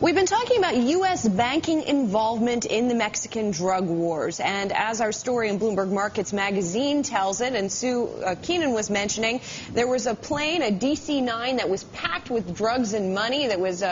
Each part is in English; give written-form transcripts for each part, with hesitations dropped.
We've been talking about U.S. banking involvement in the Mexican drug wars, and as our story in Bloomberg Markets magazine tells it, and Sue Keenan was mentioning, there was a plane, a DC-9, that was packed with drugs and money that was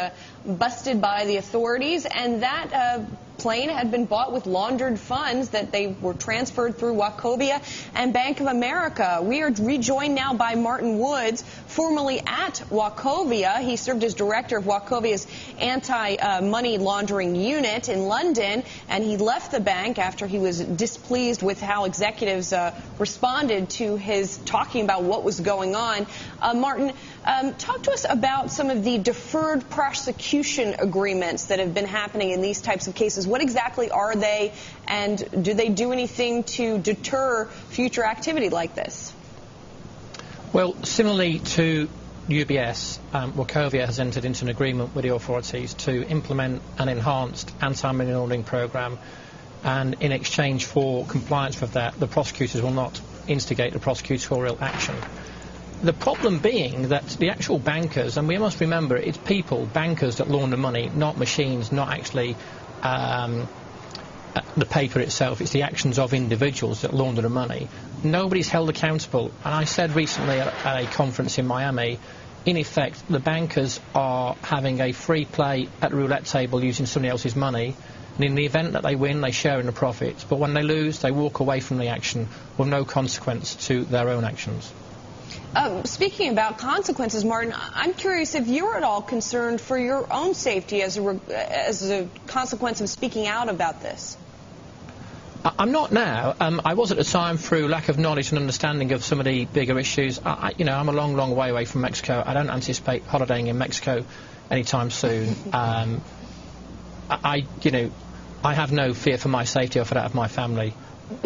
busted by the authorities, and that plane had been bought with laundered funds that they were transferred through Wachovia and Bank of America. We are rejoined now by Martin Woods, formerly at Wachovia. He served as director of Wachovia's anti-money laundering unit in London, and he left the bank after he was displeased with how executives responded to his talking about what was going on. Martin, talk to us about some of the deferred prosecution agreements that have been happening in these types of cases. What exactly are they, and do they do anything to deter future activity like this? Well, similarly to UBS, Wachovia has entered into an agreement with the authorities to implement an enhanced anti-money laundering program, and in exchange for compliance with that, the prosecutors will not instigate the prosecutorial action. The problem being that the actual bankers, and we must remember it's people, bankers, that launder money, not machines, not actually the paper itself. It's the actions of individuals that launder the money. Nobody's held accountable. And I said recently at a conference in Miami, in effect, the bankers are having a free play at the roulette table using somebody else's money. And in the event that they win, they share in the profits. But when they lose, they walk away from the action with no consequence to their own actions. Speaking about consequences, Martin, I'm curious if you're at all concerned for your own safety as a consequence of speaking out about this. I'm not now. I was at the time through lack of knowledge and understanding of some of the bigger issues. I'm a long, long way away from Mexico. I don't anticipate holidaying in Mexico anytime soon. I have no fear for my safety or for that of my family.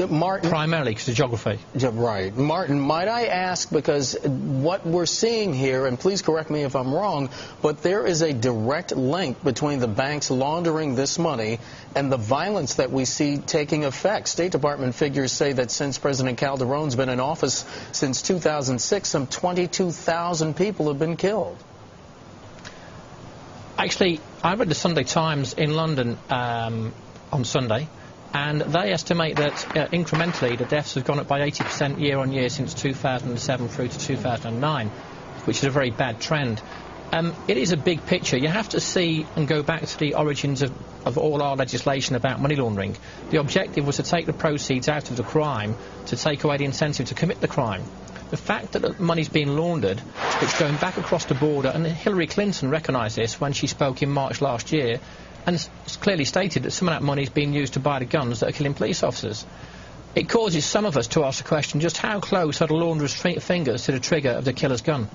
Martin, primarily because of geography. Right. Martin, might I ask, because what we're seeing here, and please correct me if I'm wrong, but there is a direct link between the banks laundering this money and the violence that we see taking effect. State Department figures say that since President Calderon's been in office since 2006, some 22,000 people have been killed. Actually, I read the Sunday Times in London on Sunday, and they estimate that incrementally the deaths have gone up by 80% year on year since 2007 through to 2009, which is a very bad trend. It is a big picture. You have to see and go back to the origins of all our legislation about money laundering. The objective was to take the proceeds out of the crime, to take away the incentive to commit the crime. The fact that the money's being laundered, it's going back across the border, and Hillary Clinton recognised this when she spoke in March last year, and it's clearly stated that some of that money is being used to buy the guns that are killing police officers. It causes some of us to ask the question, just how close are the launderer's fingers to the trigger of the killer's gun?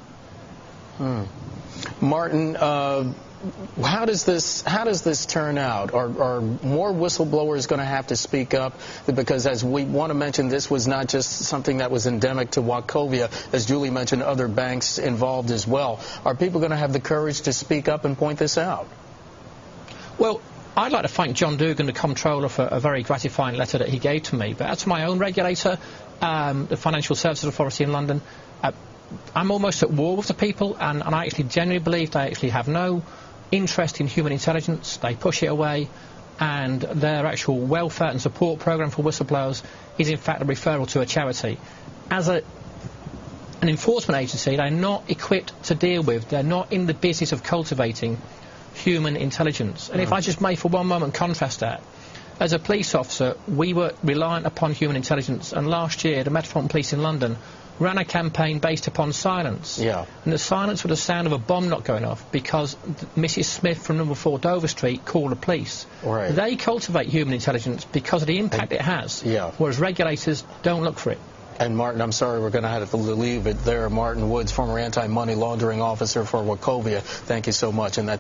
Martin, how does this turn out? Are more whistleblowers going to have to speak up? Because as we want to mention, this was not just something that was endemic to Wachovia. As Julie mentioned, other banks involved as well. Are people going to have the courage to speak up and point this out? Well, I'd like to thank John Dugan, the comptroller, for a very gratifying letter that he gave to me. But as for my own regulator, the Financial Services Authority in London, I'm almost at war with the people, and I actually genuinely believe they actually have no interest in human intelligence. They push it away, and their actual welfare and support program for whistleblowers is in fact a referral to a charity. As an enforcement agency, they're not equipped to deal with, they're not in the business of cultivating human intelligence. And if I just may for one moment contrast that, as a police officer we were reliant upon human intelligence, and last year the Metropolitan Police in London ran a campaign based upon silence. And the silence was the sound of a bomb not going off because Mrs. Smith from number 4 Dover Street called the police. They cultivate human intelligence because of the impact it has, whereas regulators don't look for it. And Martin, I'm sorry, we're going to have to leave it there. Martin Woods, former anti-money laundering officer for Wachovia, thank you so much. And that